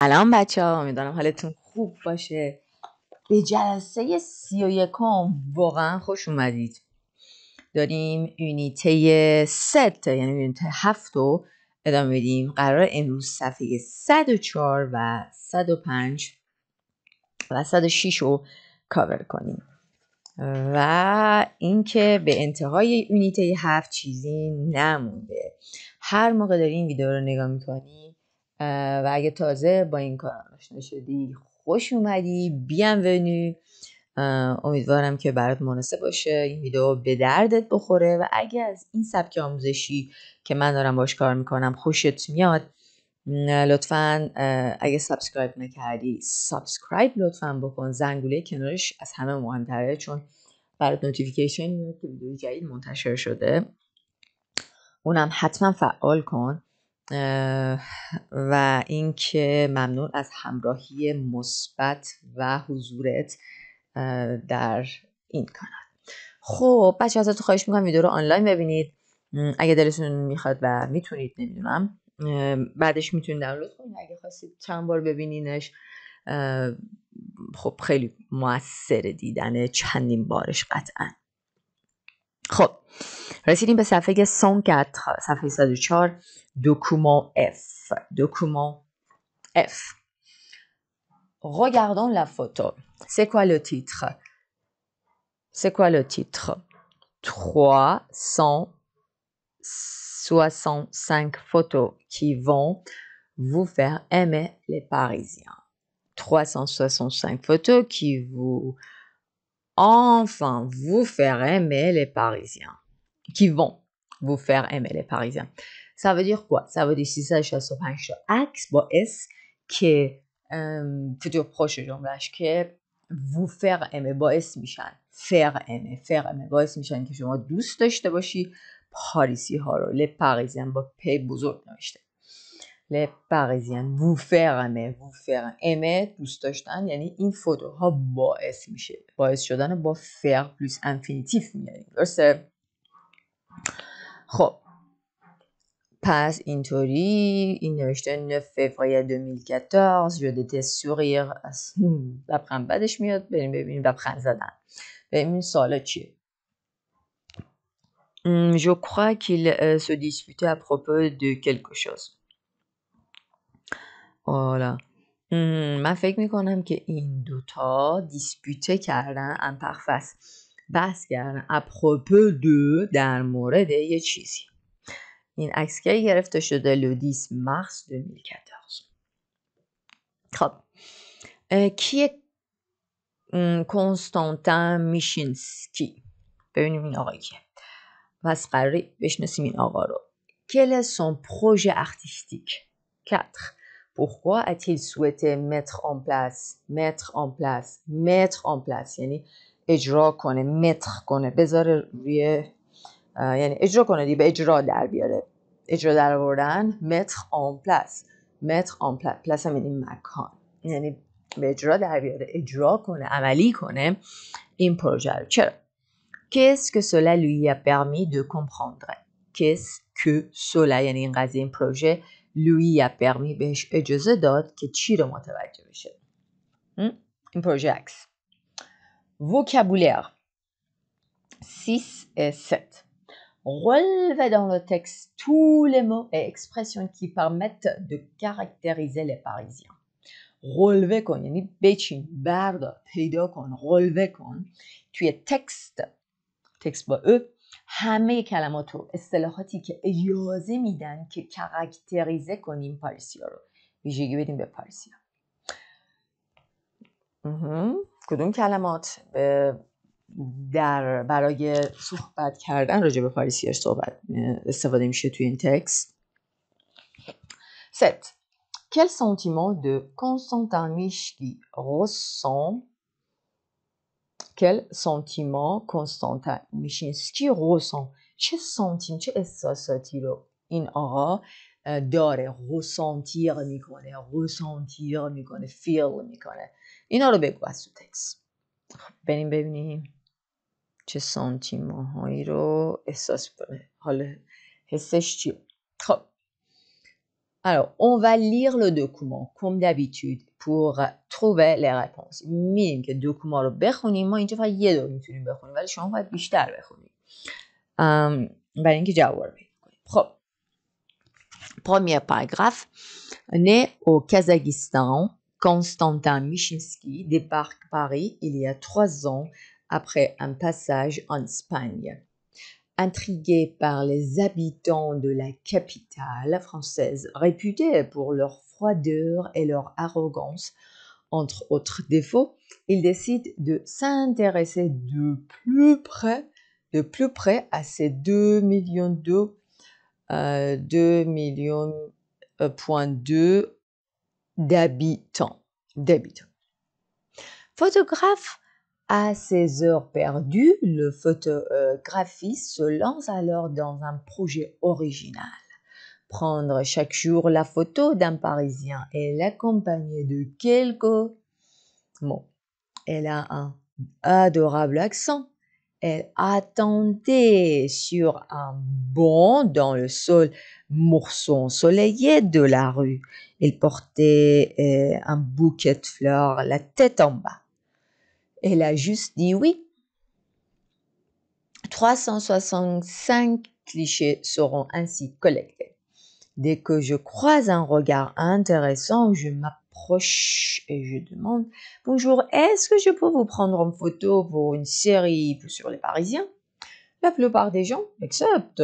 سلام بچه ها، امیدوارم حالتون خوب باشه. به جلسه 31 واقعا خوش اومدید. داریم یونیته ست یعنی یونیته 7 رو ادامه میدیم. قرار امروز صفحه 104 و 105 و 106 رو کاور کنیم و اینکه به انتهای یونیته 7 چیزی نمونده. هر موقع داری این ویدیو رو نگاه میکنی و اگه تازه با این کار آشنا شدی خوش اومدی، بیانونو. امیدوارم که برات مناسب باشه، این ویدیو به دردت بخوره و اگه از این سبک آموزشی که من دارم باش کار میکنم خوشت میاد، لطفاً اگه سابسکرایب نکردی سابسکرایب لطفاً بکن. زنگوله کنارش از همه مهمتره چون برات نوتیفیکیشن میاد که ویدیو جدید منتشر شده، اونم حتما فعال کن. و اینکه ممنون از همراهی مثبت و حضورت در این کانال. خب بچه ازتون خواهش میکنم ویدیو رو آنلاین ببینید اگه دلتون میخواد و میتونید. نمیدونم بعدش میتونید دانلود کنید اگه خواستید چند بار ببینینش. خب خیلی موثر دیدن چندین بارش قطعا. خب رسیدیم به صفحه 104 صفحه 104 document F. document F. Regardons la photo. C'est quoi le titre? C'est quoi le titre? 365 photos qui vont vous faire aimer les Parisiens. 365 photos qui vont enfin vous faire aimer les Parisiens. Qui vont vous faire aimer les Parisiens. Ça veut dire quoi? Ça veut dire 365 عکس با اس که فیدیو پروش جملهش که vous faire aimer باعث میشن faire aimer باعث میشن که شما دوست داشته باشی پاریسی ها رو. les Parisiens با پی بزرگ نوشته. les Parisiens vous faire aimer دوست داشتن، یعنی این فوتوها باعث میشه. باعث شدن با faire plus infinitif میاریم. درسته؟ خب پس اینطوری این نوشته 9 فوریه 2014 je déteste sourire. لبخند بدش میاد. بریم ببینیم لبخند زدن. ببینیم سوالا چیه. Je crois qu'il se disputait à propos de quelque chose. Voilà. من فکر میکنم که این دوتا دیسپیوته کردن امپرفس بحث کردن اپروپو دو در مورد یه چیزی. این عکس که گرفته شده لودیس مارس 2014. خب کیه کنستانتین میشینسکی؟ ببینیم این آقای کیه. پس قراره بشناسیم این آقا رو. Quel est son projet artistique? 4. Pourquoi a-t-il souhaité mettre en place یعنی اجرا کنه، mettre کنه، بذاره روی، یعنی اجرا کنه دیگه، به اجرا در بیاره. اجرا در آوردن mettre en place هم یعنی مکان، یعنی به اجرا در بیاره، اجرا کنه، عملی کنه این پروژه رو. چرا؟ Qu'est-ce que cela lui a permis de comprendre? Qu'est-ce que cela یعنی این قضیه، این پروژه lui a permis بهش اجازه داد که چی رو متوجه بشه؟ این پروژه عکس. Vocabulaire 6 et 7. Relevez dans le texte tous les mots et expressions qui permettent de caractériser les Parisiens. Relevez کن یعنی بچین، بردار، پیدا کن، relevez کن توی تکست با او همه کلمات و اصطلاحاتی که اجازه میدن که کاراکتریزه کنیم پاریسیا رو، ویژگی بدیم به پاریسیا. کدوم کلمات در برای صحبت کردن راجع به پاریسیا استفاده میشه توی این تکست؟ 7. Quel sentiment de Constantin Mishki ressent? Quel sentiment Constantin Michinski ressent? چه سانتیم، چه احساساتی رو این آقا داره، ressentir میکنه، feel میکنه. اینا رو بگو از تو تکست. بریم ببینیم چه سانتیما هایی رو احساس کنه، حالا حسش چیه. خب Alors, on va lire le document comme d'habitude pour trouver les réponses. می‌بینیم که دکوما رو بخونیم. ما اینجا فقط یه دور میتونیم بخونیم ولی شما باید بیشتر بخونید برای اینکه جواب رو پیدا کنیم. خب premier paragraphe. Né au Kazakhstan, Konstantin Michinski débarque Paris il y a 3 ans après un passage en Espagne. Intrigué par les habitants de la capitale française, réputés pour leur froideur et leur arrogance, entre autres défauts, il décide de s'intéresser de plus près à ces 2 millions d'habitants. Photographe à ses heures perdues, le photographiste se lance alors dans un projet original. Prendre chaque jour la photo d'un Parisien et l'accompagner de quelques mots. Elle a un adorable accent. Elle attendait sur un banc dans le sol morceau ensoleillé de la rue. Elle portait un bouquet de fleurs, la tête en bas. Elle a juste dit oui. 365 clichés seront ainsi collectés. Dès que je croise un regard intéressant, je m'approche et je demande « Bonjour, est-ce que je peux vous prendre en photo pour une série sur les Parisiens ?» La plupart des gens acceptent.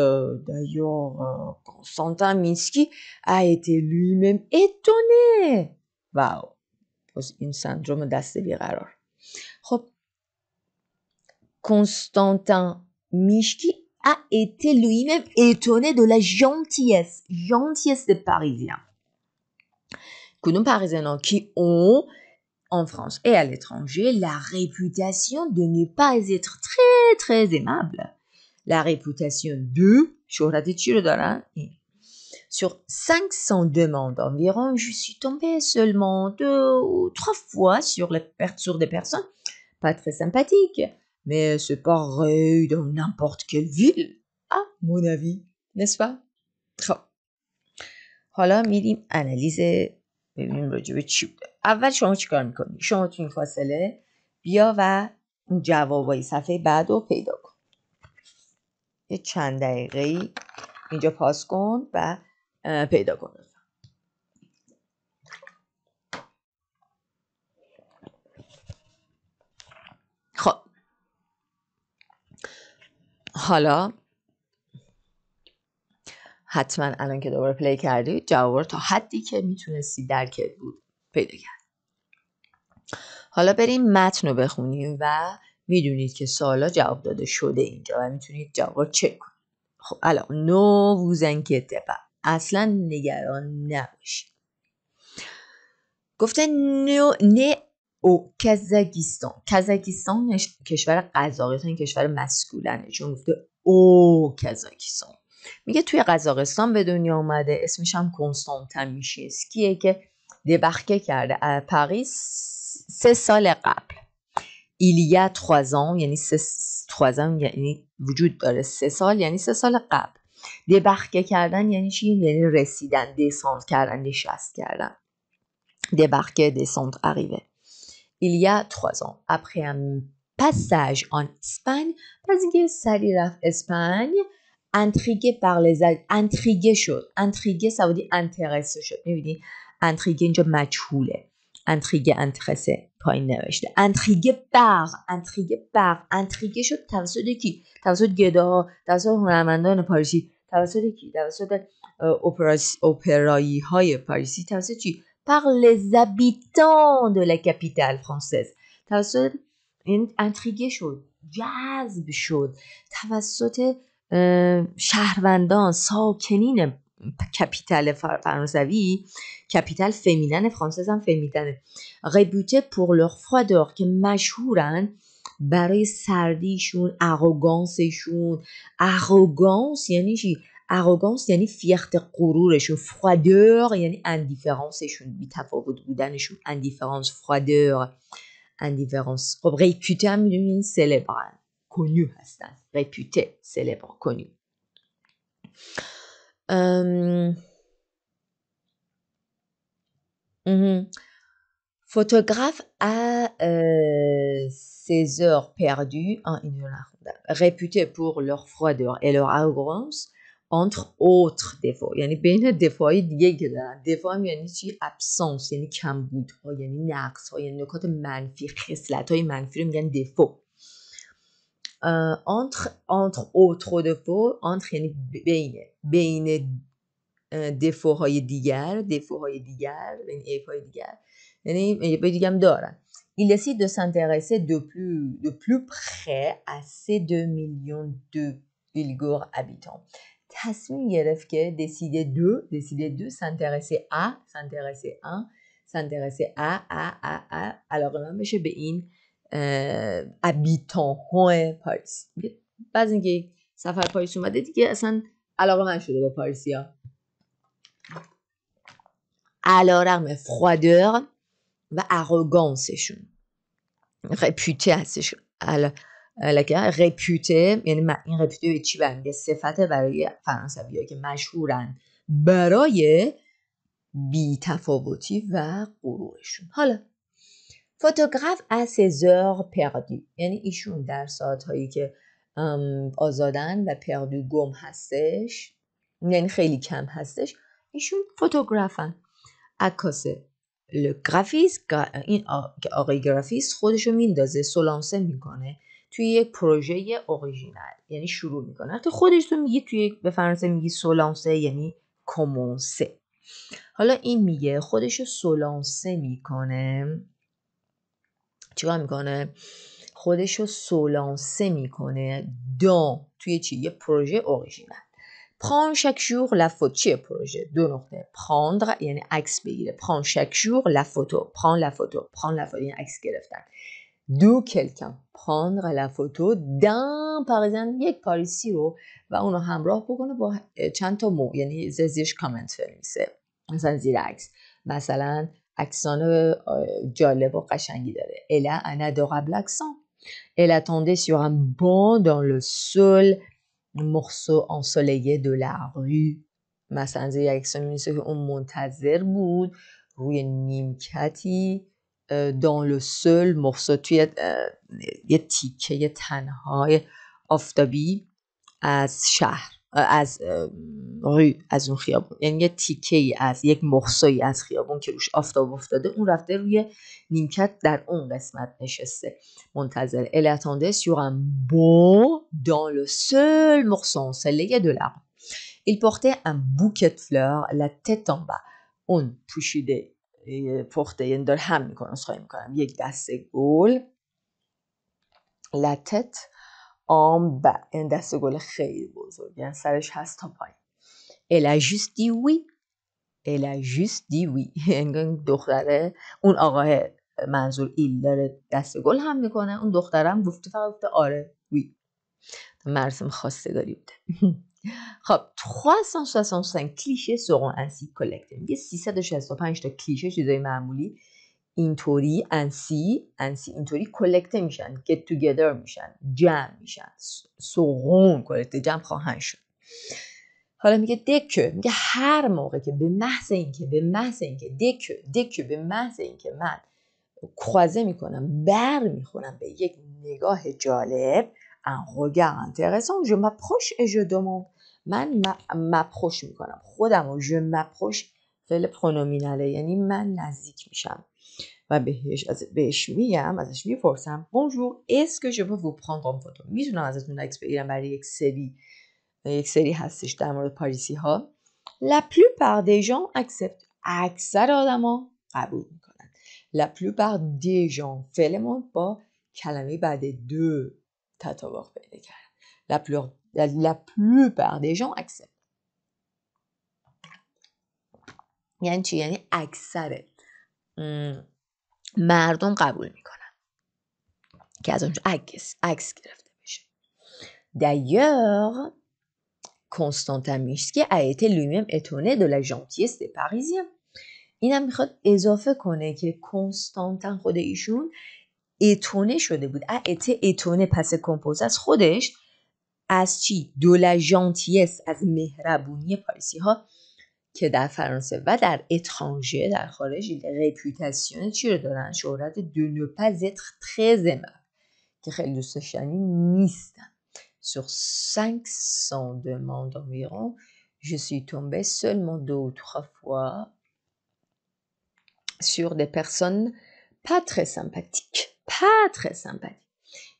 D'ailleurs, Konstantin Michinski a été lui-même étonné. Waouh! این syndrome دست بیقرار. خب Konstantin Michinski a été lui-même étonné de la gentillesse des Parisiens. Kounoum Parisiens qui ont, en France et à l'étranger, la réputation de ne pas être très, très aimables. La réputation de, sur 500 demandes environ, je suis tombée seulement 2 ou 3 fois sur des personnes pas très sympathiques. Mais c'est pareil dans n'importe quelle ville, à mon avis, n'est-ce pas؟ خب حالا میریم انالیز ببینیم راجع به چی بوده. اول شما چیکار میکنی؟ شما تو این فاصله بیا و اون جوابای صفحه بعد رو پیدا کن. یه چند دقیقه اینجا پاس کن و پیدا کن. خب حالا حتما الان که دوباره پلی کردی جواب رو تا حدی که میتونستی درکت بود پیدا کرد. حالا بریم متن رو بخونیم و میدونید که سوالا جواب داده شده اینجا و میتونید جواب رو چک کنید. خب الان نو ووزنکته اصلا نگران نباشید. گفته نه او کازاکستان کشور قزاقستان کشور مسکولنه چون گفته او کازاکستان. میگه توی قزاقستان به دنیا اومده. اسمش هم کنستانتین میشینسکیه که دبخکه کرده پاریس 3 سال قبل. ایلیا 3 ans یعنی 3 ans یعنی وجود داره. 3 سال یعنی 3 سال قبل. دبخکه کردن یعنی چی؟ یعنی رسیدن، descendre کردن، نشست کردن. Débarquer, descendre, arriver. Il y a 3 ans, après un passage en Espagne, parce que سری رفت اسپانیا intrigué par intrigué شد. intrigué ça veut dire intéressé شد. می‌بینی intrigué اینجا مجهوله. intrigué intéressé پایین نوشته. intrigué شد توسط کی؟ توسط گداها، توسط هنرمندان پاریسی، توسط کی؟ توسط اپرایی های پاریسی، توسط چی؟ par les habitants de la capitale française. توسط این intrigué شد، جذب شد توسط شهروندان، ساکنین کپیتال فرانسوی. کپیتال فمینن فرانسز هم فمیننه. réputé pour leur froideur که مشهورن برای سردیشون، اروگانسشون. اروگانس یعنی چی؟ اروگانس یعنی فیخت غرورشون. froideur یعنی اندیفرانسشون، بی‌تفاوت بودنشون. اندیفرانس، froideur، اندیفرانس. خب réputé هم میدونین سلبرن، کنو هستن. réputé، célèbre، کنو. Photographe à ses heures perdues en réputés pour leur froideur et leur arrogance entre autres défauts. یعنی بین دفاعی دیگه که دارن. دفاع هم یعنی چی؟ ابسانس، یعنی کمبودها، یعنی نقصها، یعنی نکات منفی، خصلت‌های منفی رو میگن دفاع. entre autres défauts، entre یعنی بین دفاعهای دیگر، یعنی عیب‌های دیگر، یعنی عیب‌های دیگه هم دارن. Il décide de s'intéresser de plus près à ces 2 millions de Bulgares habitants. تصمیم گرفت که décider de s'intéresser à علاقه من بشه به این habitants های پاریس. بعد اینکه سفر پاریس اومده دیگه اصلا علاقه من شده به پاریسیا. علیرغم فرودeur و arroganceشون، رپوته هستش. رپوته یعنی این رپوته چی برمیگه؟ صفت برای فرانسوی‌ها که مشهورن برای بی‌تفاوتی و غرورشون. حالا فوتوگراف à ses heures perdues، یعنی ایشون در ساعت‌هایی که آزادن و پردو گم هستش، یعنی خیلی کم هستش، ایشون فوتوگرافن. عکاسه. این آقای گرافیست خودشو میندازه، سولانسه میکنه توی یک پروژه اوریژینال، یعنی شروع میکنه. حتی خودش تو میگی توی به فرانسه میگی سولانسه یعنی کمونسه. حالا این میگه خودشو سولانسه میکنه. چیکار میکنه؟ خودشو سولانسه میکنه توی چی؟ یه پروژه اوریژینال. prend chaque jour la photo. چیه پروژه؟ 2 نقطه. prendre یعنی عکس بگیره. prend chaque jour la photo. prend la photo یعنی عکس گرفتن. de quelqu'un. prendre la photo d'un parisien، یک پاریسی رو، و اونو همراه بکنه با چند تا مو، یعنی زیرش کامنت بنویسه. مثلا زیر عکس مثلا اکسان جالب و قشنگی داره. Elle a un adorable accent. Elle attendait sur un banc dans le seul morceau ensoleillé de la rue. مثلا زیر عکس می‌نویسه که اون منتظر بود روی نیمکتی dans le seul morceau، توی یه تیکه تنهای آفتابی از شهر، از روی، از اون خیابون، یعنی یه تیکه‌ای از یک مخصوصی از خیابون که روش آفتاب افتاده، اون رفته روی نیمکت در اون قسمت نشسته منتظر. Elle attendait sur un banc dans le seul morceau ensoleillé de la rue. Il portait un bouquet de fleurs la tête en bas. اون پوشیده پخته، یعنی داره هم میکنه، خواهی میکنم، یک دسته گل la tête en bas، این دسته گل خیلی بزرگ، یعنی سرش هست تا پایین. Elle a juste dit oui. Elle a juste dit oui. یعنی دختره، اون آقاه منظور ایل داره دسته گل هم میکنه، اون دخترم گفته فقط گفته آره وی. مراسم خواستگاری بوده. خب 365 clichés seront ainsi collectés. میگه 365 تا کلیشه، چیزای معمولی، اینطوری اینطوری کلکته میشن، get together میشن، جمع میشن، سرون کلکته، جمع خواهند شد. حالا میگه دکه، میگه هر موقع که به محض اینکه دکه به محض اینکه من خوازه میکنم، بر میخورم به یک نگاه جالب، un regard intéressant, je m'approche et je demande. من m'approche میکنم خودم و je m'approche فعل پرونومیناله، یعنی من نزدیک میشم و بهش میگم، ازش میپرسم bonjour est-ce que je peux vous prendre en photo. میتونم ازتون عکس بگیرم برای یک سری هستش در مورد پاریسی ها. La plupart des gens acceptent. اکثر آدما قبول میکنن. La plupart des gens فعلمون با کلمه بعد دو تطابق پیدا کرد. La plupart des gens acceptent. یعنی چی؟ یعنی اکثر مردم قبول میکنن که از اونجا عکس گرفته بشه. D'ailleurs, Constantin Mishki a été lui-même étonné de la gentillesse des Parisiens. اینم میخواد اضافه کنه که کنستانتین خود ایشون اتونه شده بود. اتونه پس کمپوز از خودش از چی؟ de la gentillesse، از مهربونی پاریسی ها که در فرانسه و در اترانژه در خارج رپیوتاسیون چی رو دارن؟ شهرت دو ne pas être très aimable که خیلی دوست داشتنی نیستن. Sur 500 demandes environ, je suis tombée seulement 2 ou 3 fois sur des personnes pas très sympathiques. Pas très sympathiques.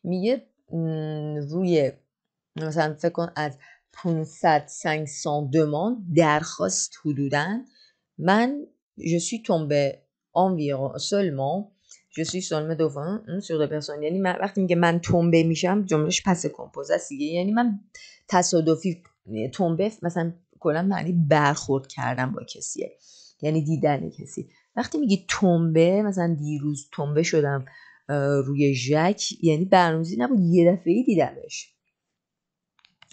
میگه روی مثلا فکر کن از 500-500 demande درخواست حدوداً من je suis tombée environ seulement je suis seulement devant sur des personnes. یعنی من وقتی میگه من تومبه میشم جملهش پس کمپوزه است دیگه، یعنی من تصادفی تومبه مثلا کلا معنی برخورد کردم با کسیه، یعنی دیدن کسی. وقتی میگی تومبه مثلا دیروز تومبه شدم روی ژک، یعنی برنامه‌ریزی نبود، یه دفعه‌ای دیدمش،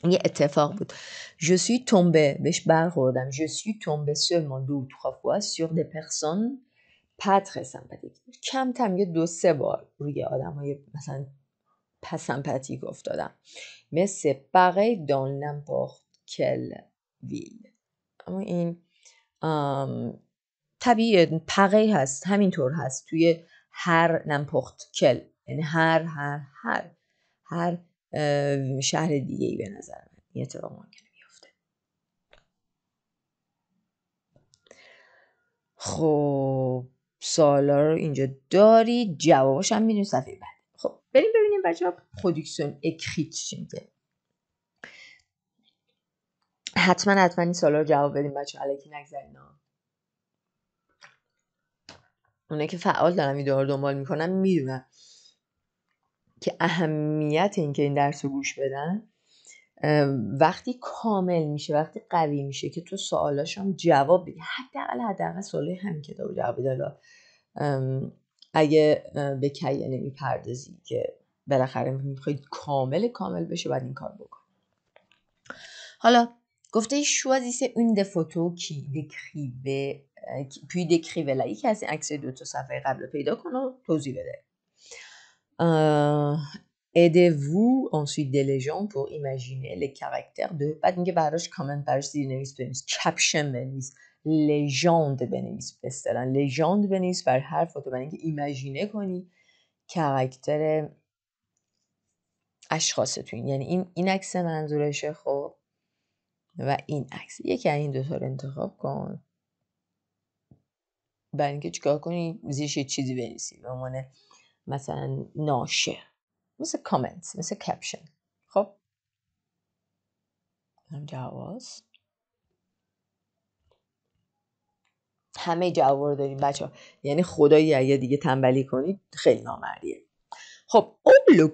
یه اتفاق بود. je suis tombée بهش برخوردم. je suis tombée seulement 2 ou 3 fois sur des personnes pas très sympathiques. کم کم یه 2-3 بار روی آدم‌های مثلا pas sympathique افتادم. mais c'est pareil dans n'importe quelle ville. اما این طبیعی pareil هست، همینطور هست توی هر n'importe quel، یعنی هر شهر دیگه‌ای به نظر من این اتفاق ممکنه بیفته. خب سوالا رو اینجا داری، جوابش هم میدونی صفحه بعد. خب بریم ببینیم بچه‌ها پروداکسیون اکریت چی میگه. حتما این سوالا رو جواب بدیم بچه‌ها، الکی نگذرینا. اونایی که فعال دارن ویدیو رو دنبال میکنن میدونن که اهمیت این که این درس رو گوش بدن وقتی کامل میشه، وقتی قوی میشه که تو سوالاش هم جواب بدی، حداقل سوالای همین کتاب جواب بده. اگه به کیه نمیپردازی که بالاخره میخوای کامل بشه باید این کار بکن. حالا گفته choisissez une des photos qui décrivait puis décrivez-la. یکی از این عکس 2 تا صفحه قبل پیدا کن و توضیح بده. Aidez-vous ensuite des légendes pour imaginer les caractères de. بعد میگه براش کامنت، براش زیرنویس بنویس، کپشن بنویس، لژند بنویس، به اصطلاح لژند بنویس بر هر فوتو، برای اینکه ایمیجینه کنی کاراکتر اشخاصتون. یعنی این عکس منظورشه. خب و این عکس، یکی از این دو تا رو انتخاب کن برای اینکه چیکار کنی زیرش یه چیزی بنویسی به عنوان مثلا ناشر، مثل کامنت، مثل کپشن. خب هم جواز همه جواب رو داریم بچه ها، یعنی خدایی اگه دیگه تنبلی کنید خیلی نامردیه. خب اولو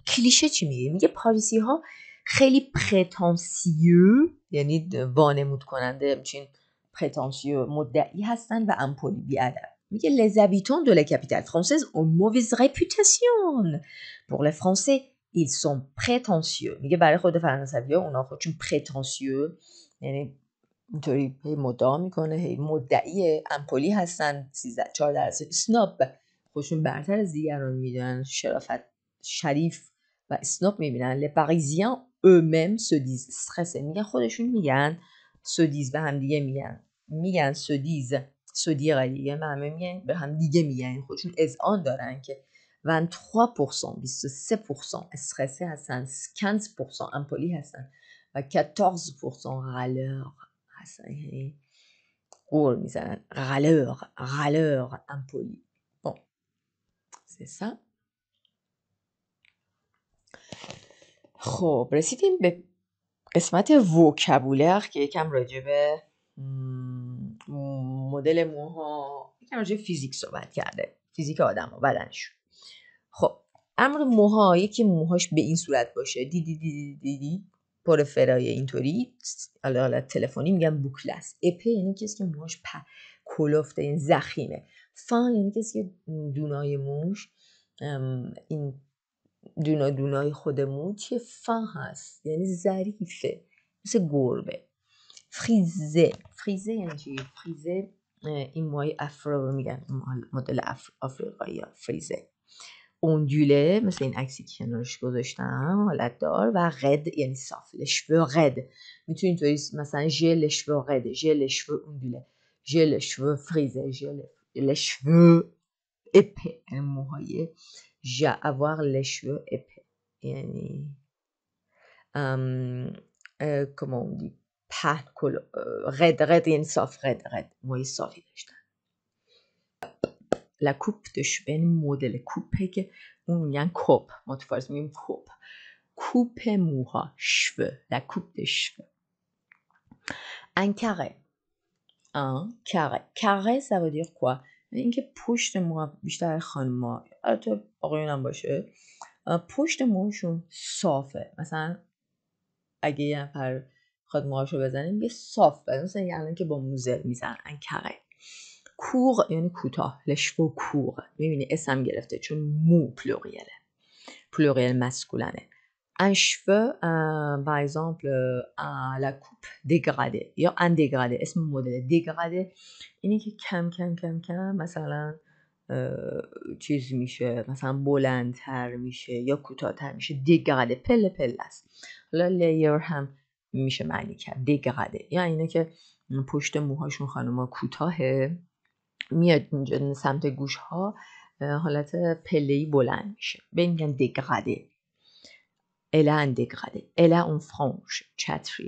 کلیشه چی میگه؟ میگه پاریسی ها خیلی پرتانسیو، یعنی وانمود کننده، همچین پرتانسیو مدعی هستن و امپولی بیادب. میگه les habitants de la capitale française ont mauvaise réputation. Pour les Français ils sont prétentieux. میگه برای خود فرانسوی ها اونا خودشون پرتانسیو، یعنی اینطوری مدعا میکنه، هی مدعی امپولی هستن. 14% اسناب، خودشون برتر از دیگران میدونن، شرافت شریف و اسناب میبینن. les parisiens eux-mêmes se disent stressés. میگن خودشون میگن se disent به هم دیگه میگن se disent se dire دیگه همه میگن به هم دیگه میگن، خودشون اذعان دارن که 23% 23% استرسه هستن، 15% امپولی هستن و 14% râleur هستن، یعنی قور میزنن. râleur امپولی. bon c'est ça. خب رسیدیم به قسمت وکبولر که یکم راجع به مدل موها، یکم راجع به فیزیک صحبت کرده، فیزیک آدم ها بدنشون. خب امر موها، یکی موهاش به این صورت باشه، دیدی پورفرای اینطوری، حالا تلفنی میگن بوکله است. اپه یعنی کسی که موهاش کلفته، این زخیمه. فان یعنی کسی که دونای موش، این دونای خود مو چه فان هست، یعنی ظریفه مثل گربه. فریزه یعنی چی؟ فریزه این موهای افرو رو میگن، مدل آفریقایی ها فریزه. اوندوله مثل این عکسی که کنارش گذاشتم حالت دار و رد یعنی صاف. لشو رد میتونید توی مثلا ژل لشو رد، ژل لشو اوندوله، ژل لشو فریزه، ژل لشو اپه یعنی موهای avoir les cheveux épais یعنی comment on dit پهن رد یعنی صاف، رد موی صافی داشتن. la coupe de cheveux یعنی مدل کوپه که اون میگن کوپ، ما تو فارسی میگیم کوپ، کوپ موها cheveux la coupe de cheveux. un carré ça veut dire quoi؟ اینکه پشت موها بیشتر خانم‌ها البته آقایون هم باشه پشت موهاشون صافه. مثلا اگه یه نفر خواهد موهاشو بزنه میگه صاف بزن، مثلا یه الان که با موزل میزنن ان کرے. کور یعنی کوتاه، لشو کور میبینی اسم گرفته چون مو پلوریل مسکولنه. un cheveu par exemple à la coupe dégradée یا un dégradé اسم مدل دگرده اینه که کم کم کم کم مثلا چیز میشه، مثلا بلندتر میشه یا کوتاه‌تر میشه. دگرده پله پله است. حالا لیر هم میشه معنی کرد دگرده، یا اینه که پشت موهاشون خانوما کوتاهه میاد اینجا سمت گوش ها حالت پله‌ای بلند میشه، به این میگن دگرده. Elle a un dégradé. Elle a une frange, chatri.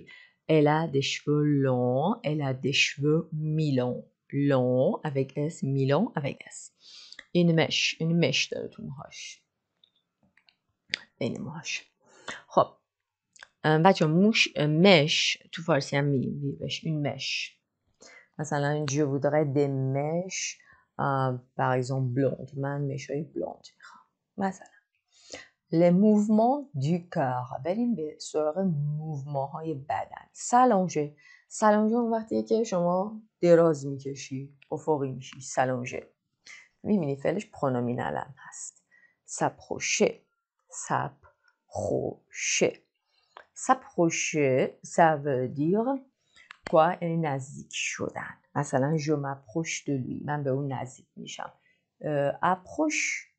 Elle a des cheveux longs. Elle a des cheveux mi-longs. Long avec S, mi-long avec S. Une mèche داره تو موهاش، بین موهاش. خب بچه مش تو فارسی هم میگیم بهش une mèche. مثلا je voudrais des mèches par exemple blondes. من مشای بلوند میخوام مثلا. les mouvements du corps. بریم به سراغ موومان های بدن. سالنژه اون وقتیه که شما دراز میکشی، افقی میشی. سالنژه میبینی فعلش پرونومینال هم هست. s'approcher ça veut dire quoi؟ یعنی نزدیک شدن. مثلا je m'approche de lui من به اون نزدیک میشم. approche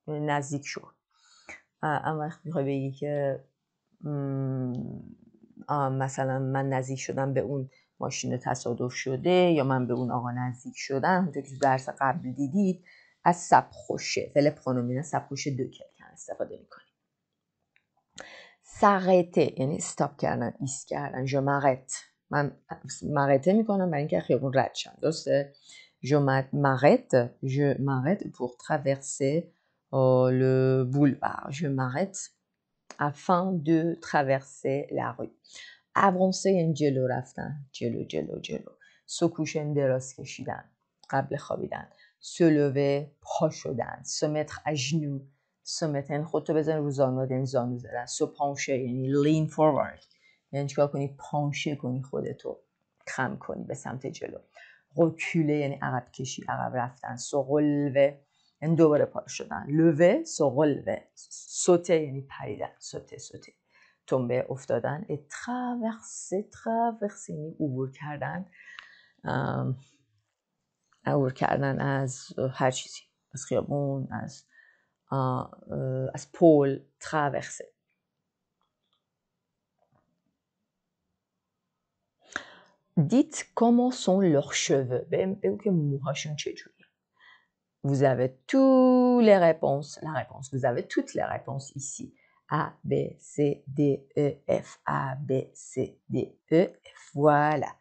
نزدیک شو. اما وقت میخوای بگی که مثلا من نزدیک شدم به اون ماشین تصادف شده یا من به اون آقا نزدیک شدم، همونطور که درس قبل دیدید از سپخوشه فعل پرونومینال سپخوشه دو کلمه استفاده میکنیم. s'arrêter یعنی استاپ کردن، ایست کردن. je m'arrête من m'arrêter میکنم برای اینکه خیابون رد شم، درسته؟ je m'arrête pour traverser le boulevard. Je m'arrête afin de traverser la rue. avancer یعنی جلو رفتن، جلو. se coucher دراز کشیدن قبل خوابیدن. se lever پا شدن. se mettre à genoux se mettre یعنی خودتو بزن رو زانوات یعنی زانو زدن. se pencher یعنی lean forward یعنی چیکار کنی؟ پانشه کنی خودتو، خم کنی به سمت جلو. reculer یعنی عقب کشی، عقب رفتن. se relever یعنی دوباره پا شدن. lever se relever. sauter یعنی پریدن، sauter تنبه افتادن. traverser یعنی عبور کردن از هر چیزی، از خیابون، از پل. traverser. dites comment sont leurs cheveux. بگو که موهاشون چجوریه. Vous avez toutes les réponses. Vous avez toutes les réponses ici. A, B, C, D, E, F. A, B, C, D, E, F. Voilà.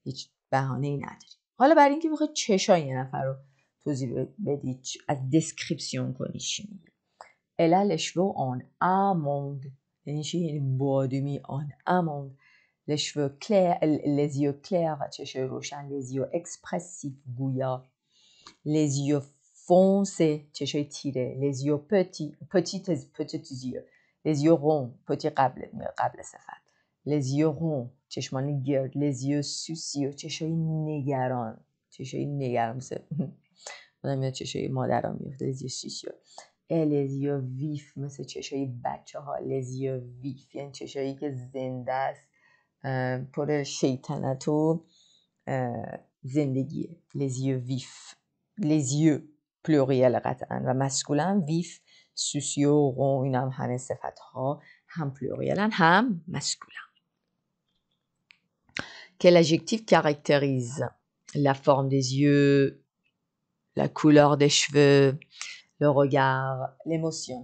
هیچ بهانه‌ای نداری. حالا برای اینکه بخوای چشای یه نفر رو توضیح بدی، از دسکریپسیون کنی چی میگه. Elle a les cheveux en amande. یعنی چی؟ یعنی بادمی en amande. Les cheveux clairs, les yeux clairs, چشای روشن. Les yeux expressifs, گویا. Les yeux foncés, چشای تیره. Les yeux petits yeux. Les yeux ronds, petit قبل صفت. Les yeux ronds, چشمان گرد. Les yeux soucieux, چشای نگران مثل آدم چشای مادران میفته. Les yeux soucieux. Et les yeux vifs, مثل چشای بچه ها. Les yeux vifs یعنی چشایی که زنده است، پر شیطنت و زندگیه. Les yeux vifs. Les yeux پلوریل قطعا و مسکولن ویف سوسیو رون این هم همه صفت ها هم پلوریلن هم مسکولن. Quel adjectif caractérise la forme des yeux, la couleur des cheveux, le regard, l'émotion.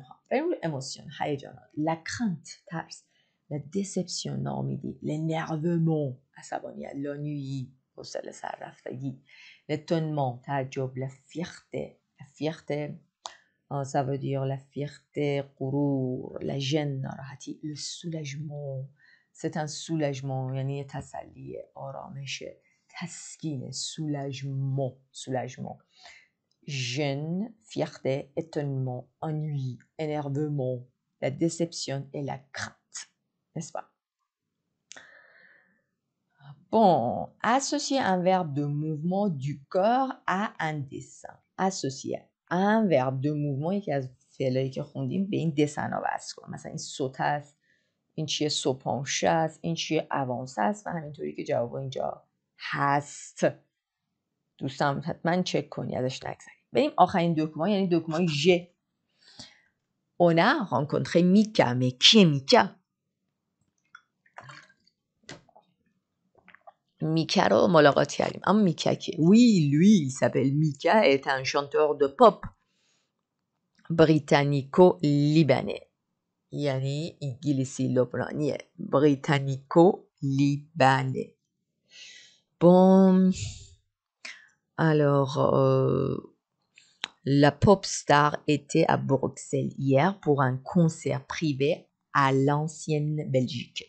Émotion, هیجانات. La crainte, ترس. La déception, ناامیدی. L'énervement, عصبانیت. L'ennui, حوصله سر رفتگی. L'étonnement, تعجب. La fierté. La fierté, ça veut dire la fierté, غرور. La gêne, ناراحتی. Le soulagement, c'est un soulagement یعنی تسلی، آرامش، تسکین. soulagement. Gêne, fierté, étonnement, ennui, énervement, la déception et la crainte. N'est-ce pas? Bon, associer un verbe de mouvement du corps à un dessin. Associer un verbe de mouvement یکی از فعلایی که خوندیم به این دسن ها وصل کن. مثلا این سوت است، این چیه سوپانشه است، این چیه اوانسه است و همینطوری که جواب اینجا هست. دوستان حتما چک کنی، ازش نگذری. بریم آخرین دوکومان، یعنی دوکومان ژ. On a rencontré Mika. Mais qui est Mika? Mika رو ملاقات کردیم. اما میکا کیه؟ Oui, lui, il s'appelle Mika, est un chanteur de pop britannico-libanais. یعنی انگلیسی لبنانیه. britannico-libanais. Bon, alors, la pop star était à Bruxelles hier pour un concert privé à l'ancienne Belgique.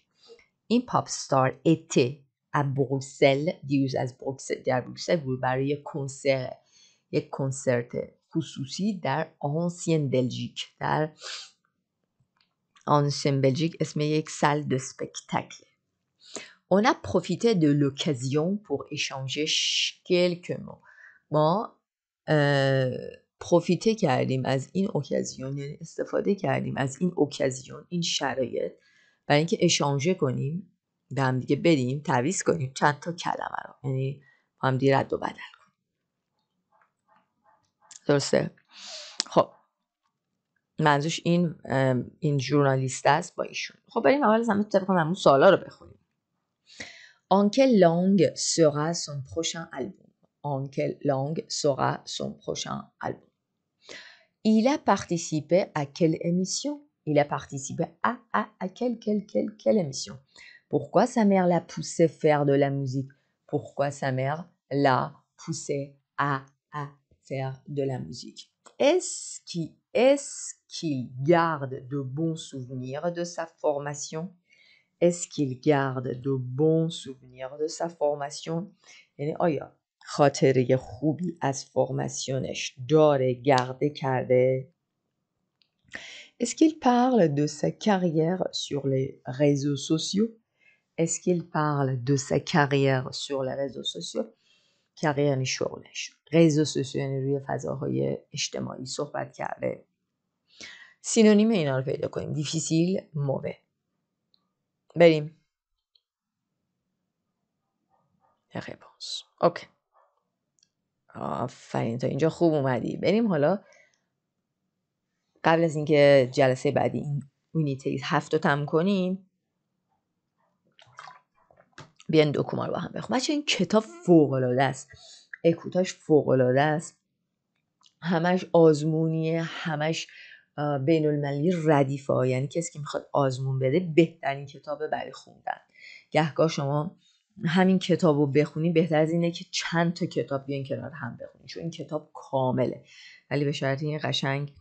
این pop star était à Bruxelles، دیروز از در بروکسل بود برای یک کنسرت خصوصی در ancienne Belgique. در ancienne Belgique اسم یک salle de spectacle. On a profité de l'occasion pour échanger quelques mots. ما پروفیته کردیم از این اوکازیون، یعنی استفاده کردیم از این اوکازیون، این شرایط برای اینکه اشانژه کنیم، به هم دیگه بدیم، تعویض کنیم چند تا کلمه رو، یعنی هم دیگه رد و بدل کنیم. درسته؟ خب منظورش این ژورنالیست است با ایشون. خب بریم اول از همه طبق معمول سوالا رو بخونیم. En quelle langue sera son prochain album? En quelle langue sera son prochain album? Il a participé à quelle émission? Il a participé à quelle émission? Pourquoi sa mère l'a poussé faire de la musique? Pourquoi sa mère l'a poussé à faire de la musique? Est-ce qu'il garde de bons souvenirs de sa formation? Est-ce qu'il garde de bons souvenirs de sa formation? یعنی آیا خاطره خوبی از فرماسیونش داره، گرده کرده؟ Est-ce qu'il parle de sa carrière sur les réseaux sociaux? Est-ce qu'il parle de sa carrière sur les réseaux sociaux? carrière یعنی شغلش. réseaux sociaux یعنی روی فضاهای اجتماعی صحبت کرده. سینونیم اینا رو پیدا کنیم. difficile, mauvais. بریم. réponse. اوکی. آفرین، تا اینجا خوب اومدی. بریم حالا قبل از اینکه جلسه بعدی این یونیت 7 رو تموم کنیم بیاین دوکومان رو با هم بخونیم. بچه‌ها این کتاب فوق‌العاده است. اکوتاش فوق‌العاده است. همش آزمونیه، همش بین المللی ردیفه، یعنی کسی که میخواد آزمون بده بهترین کتابه برای خوندن. گهگاه شما همین کتاب رو بخونی بهتر از اینه که چند تا کتاب بیان کنار هم بخونی، چون این کتاب کامله، ولی به شرط این قشنگ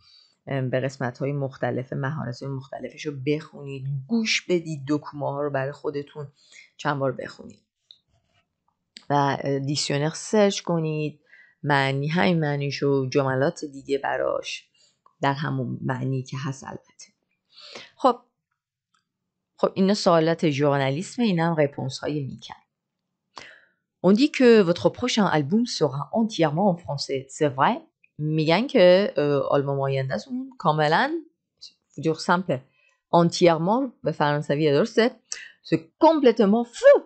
به قسمت‌های مختلف مهارت‌های مختلفش رو بخونید، گوش بدید، دوکوماها رو برای خودتون چند بار بخونید و دیکشنر سرچ کنید، معنی همین معنیشو، جملات دیگه براش در همون معنی که هست. البته خب اینا سوالات ژورنالیسم، اینا هم رپونس های میکن. On dit que votre prochain album sera entièrement en français. C'est vrai؟ میگن که آلبوم آینده‌تون کاملا فجور سمپل entièrement به فرانسویه، درسته؟ C'est complètement fou.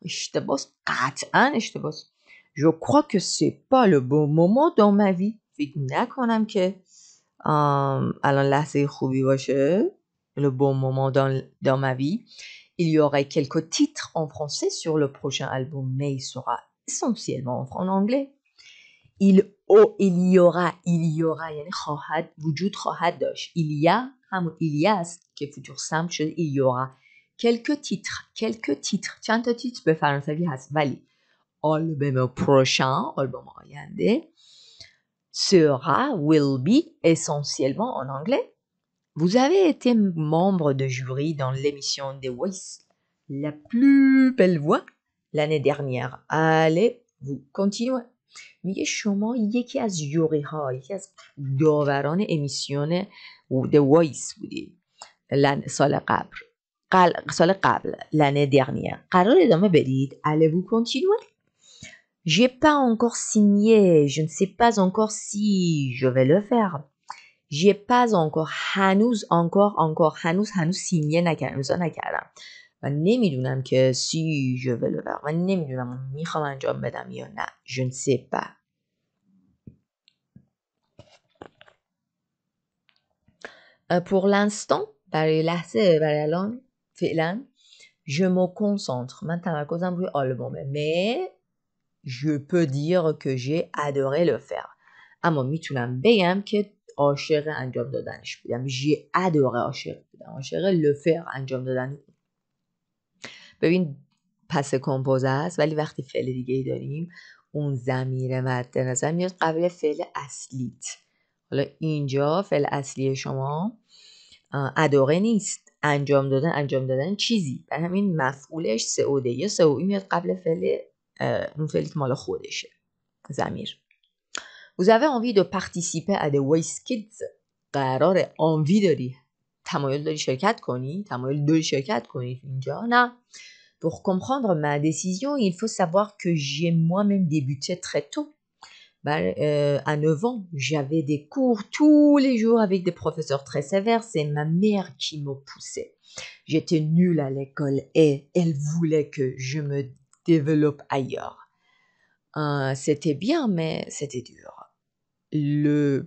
اشتباس، قطعا اشتباس. Je crois que c'est pas le bon moment dans ma vie. فکر نکنم که الان لحظه خوبی باشه. Le bon moment dans ma vie. Il y aurait quelques titres en français sur le prochain album, mais il sera essentiellement en anglais. Il y aura یعنی وجود خواهد داشت. Il y a همون il y a است که futur simple شده. Il y aura quelques titres چند تا تیتر به فرانسوی هست، ولی آلبوم prochain آلبوم آینده will be essentiellement en anglais. Vous avez été membre de jury dans l'émission The Voice, la plus belle voix, l'année dernière. Allez, vous continuez. میگه شما یکی از جوری ها، یکی از داوران امیسیون The Voice بودید سال قبل l'année dernière. قرار ادامه بدید. Allez-vous continuer? J'ai pas encore signé. Je ne sais pas encore si je vais le faire. J'ai pas encore. هنوز سینیه نکردم. امضا نکردم. و نمیدونم که si je vais le faire. من نمیدونم میخوام انجام بدم یا نه. Je ne sais pas. Pour l'instant برای الان فعلا je me concentre. من تمرکزم روی آلبومه. Mais je peux dire que j'ai adoré le faire. اما میتونم بگم که عاشق انجام دادنش بودم. j'ai adoré عاشق le faire انجام دادن. ببین پس کمپوزه است، ولی وقتی فعل دیگه ای داریم اون ضمیر مد نظر میاد قبل فعل اصلیت. حالا اینجا فعل اصلی شما اداره نیست، انجام دادن چیزی، برای همین مفعولش سعوده یا سعوی میاد قبل فعل اون فعلی که مال خودشه، ضمیر. Vous avez envie de participer à The Voice Kids. قرار envie داری، تمایل داری شرکت کنی اینجا؟ نه. Pour comprendre ma décision, il faut savoir que j'ai moi-même débuté très tôt. À 9 ans, j'avais des cours tous les jours avec des professeurs très sévères. C'est ma mère qui me poussait. J'étais nulle à l'école et elle voulait que je me développe ailleurs. C'était bien, mais c'était dur. Je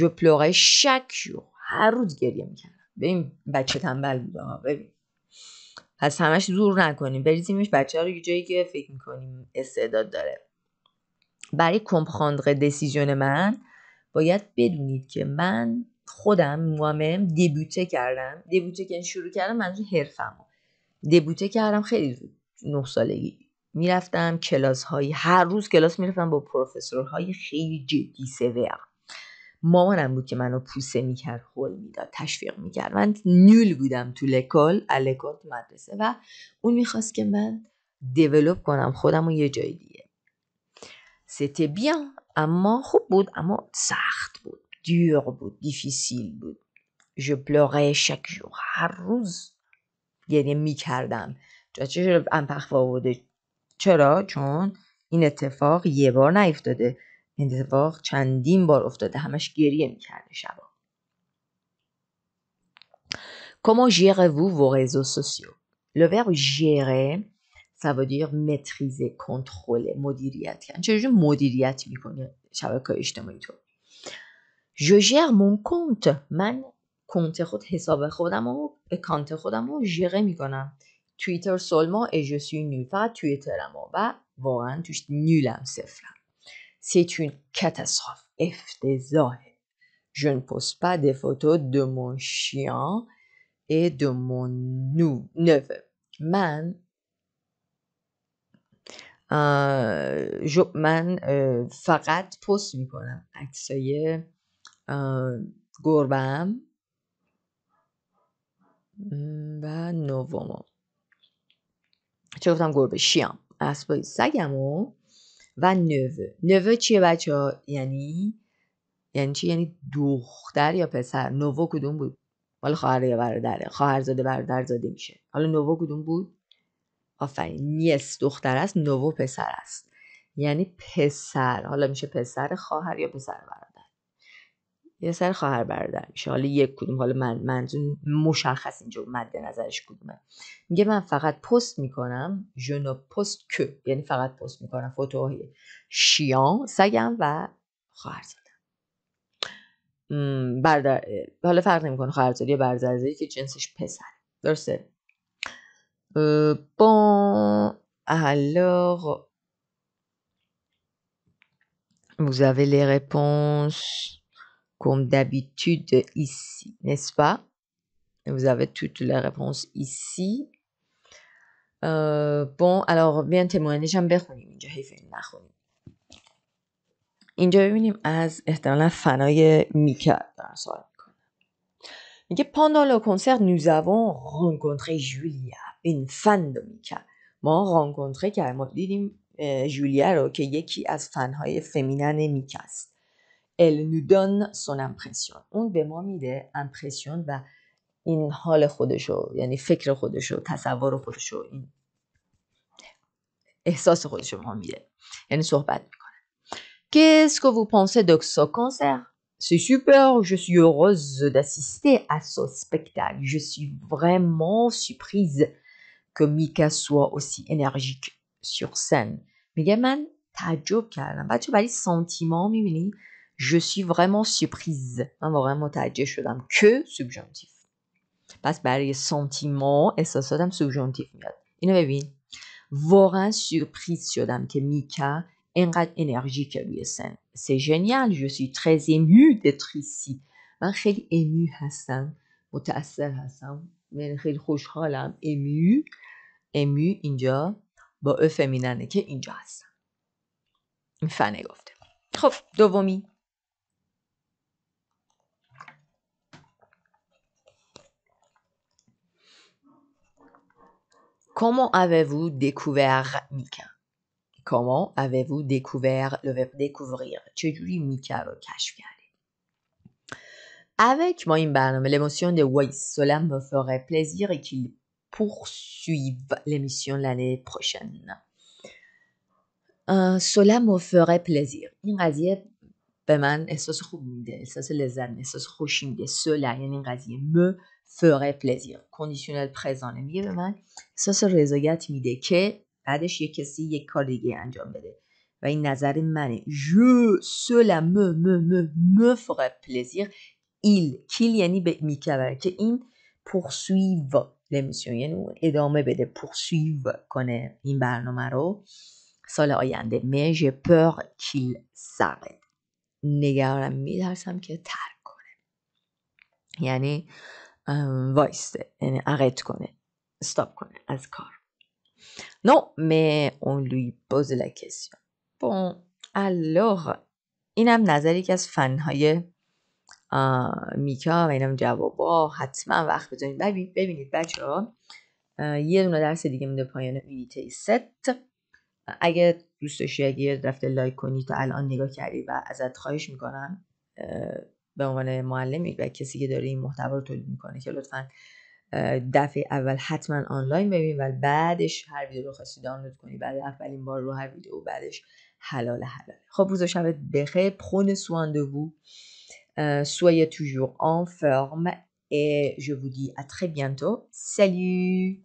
pleurais chaque jour. هر روز گریه میکردم. ببین بچه تنبل بود. ببین پس همش زور نکنیم، بریزیمش بچه رو یه جایی که فکر میکنیم استعداد داره. برای کمپراندر دیسیژن من باید بدونید که من خودم دبوته که شروع کردم، منظور حرفمو دبوته کردم خیلی زود. 9 سالگی میرفتم کلاس هایی، هر روز کلاس میرفتم با پروفسورهای خیلی جدی سور. مامانم بود که منو پوسه میکرد، هول میداد، تشویق میکرد. من نیول بودم تو لکل تو مدرسه و اون میخواست که من دیولوب کنم خودم رو یه جای دیگه. C'était bien. اما خوب بود، اما سخت بود، dur بود، difficile بود. Je pleurais chaque jour. هر روز گریه میکردم. چرا؟ چون این اتفاق یه بار نیفتاده، این اتفاق چندین بار افتاده. همش گریه میکرده شبا. Comment gérez-vous vos réseaux sociaux? Le verbe gérer, ça veut dire maîtriser, contrôler, مدیریت کردن. چجوری مدیریت میکنی شبکه‌های اجتماعی تو؟ Je gère mon compte. من حساب خودم و اکانت خودم رو ژره میکنم. توییتر seulement et je suis nul. فقط توییترم و واقعا توش نیلم، صفرم. C'est une catastrophe. افتضاحه. Je ne poste pas des photos de mon chien et de mon neveu. من فقط پست میکنم عکسای گربه‌ام و نوامو. چه گفتم؟ گربه، شیام، اسبای سگمو و نوه چیه بچه ها؟ یعنی چی؟ یعنی دختر یا پسر. نوو کدوم بود؟ مال خواهر یا برادره. خواهرزاده برادرزاده میشه. حالا نوو کدوم بود؟ آفرین، نیس دختر است، نوو پسر است. یعنی پسر. حالا میشه پسر خواهر یا پسر برادر. یه سر خواهر برادر میشه. حالا یک کدوم، حالا منظور مشخص اینجا مد نظرش کدومه. میگه من فقط پست میکنم je ne poste que، یعنی فقط پست میکنم فوتوهای شیان، سگم و خواهرزادم. برادر، حالا فرق نمیکنه خواهرزادی یا برادرزادی که جنسش پسر، درسته؟ bon alors vous avez les réponses comme d'habitude ici, n'est-ce pas? Vous avez toutes les réponses ici. bon alors بیان تموینش هم بخونیم اینجا، حیف این نخونیم. اینجا ببینیم از احتمالا فنای میکا دارن سوال میکنه. میگه pendant le concert nous avons rencontré Julia une fan de Mika. ما رانکونتره کردیم، ما دیدیم جولیا رو که یکی از فنهای فمینن میکا است. Elle nous donne son impression. اون به ما میده امپرسیون و این حال خودشو، یعنی فکر خودشو، تصور خودشو، این احساس خودشو به ما میده، یعنی صحبت میکنه. Qu'est-ce que vous pensez de ce concert? C'est super, je suis heureuse d'assister à ce spectacle. Je suis vraiment surprise que Mika soit aussi énergique sur scène. میگه من تعجب کردم. بچه برای سانتیمان میبینی je suis vraiment surprise. من واقعا متعجب شدم. que subjonctif. پس برای سانتیمان احساساتم سوبژانتیو میاد. اینو ببین. واقعا سورپریز شدم که میکا اینقدر انرژیکه روی سن. C'est génial, je suis très émue d'être ici. من خیلی émue هستم، متأثر هستم، من خیلی خوشحالم. émue اینجا با او فمیننه که اینجا هستم. این فنه گفته. خب دومی. Comment avez-vous découvert Mika? Comment avez-vous découvert le verbe découvrir? چجوری میکا رو کشف کردید؟ Avec moi این برنامه l'émotion de Weiss, cela me ferait plaisir et qu'il poursuive l'émission l'année prochaine. cela me ferait plaisir. این قضیه به من احساس خوب میده، احساس لذت میده، احساس خوشی میده. cela یعنی این قضیه me ferait plaisir. کندیشنال پرزانه میگه به من احساس رضایت میده که بعدش یک کسی یک کار دیگه انجام بده و این نظر منه. cela me ferait plaisir. qu'il یعنی به میکبره که این poursuive l'émission یعنی ادامه بده، poursuive کنه این برنامه رو سال آینده. mais j'ai peur qu'il s'arrête. نگرانم، میترسم که ترک کنه، یعنی وایسته، یعنی arrête کنه، stop کنه از کار. non mais on lui pose la question. bon alors اینم نظری که از فنهای میکا و اینم جوابا. حتما وقت بذارید ببینید بچه ها. یه دونه درس دیگه میده پایان یونیت 3. اگه دوست داشتی اگه رفته لایک کنی تا الان نگاه کردی و ازت خواهش میکنم به عنوان معلمی و کسی که داره این محتوا رو تولید میکنه که لطفاً دفعه اول حتما آنلاین ببین و بعدش هر ویدیو رو خواستی دانلود کنی، بعد اولین بار رو هر ویدیو بعدش حلال. خب روز و شبت بخیر. prenez soin de vous, soyez toujours en forme et je vous dis à très bientôt. Salut.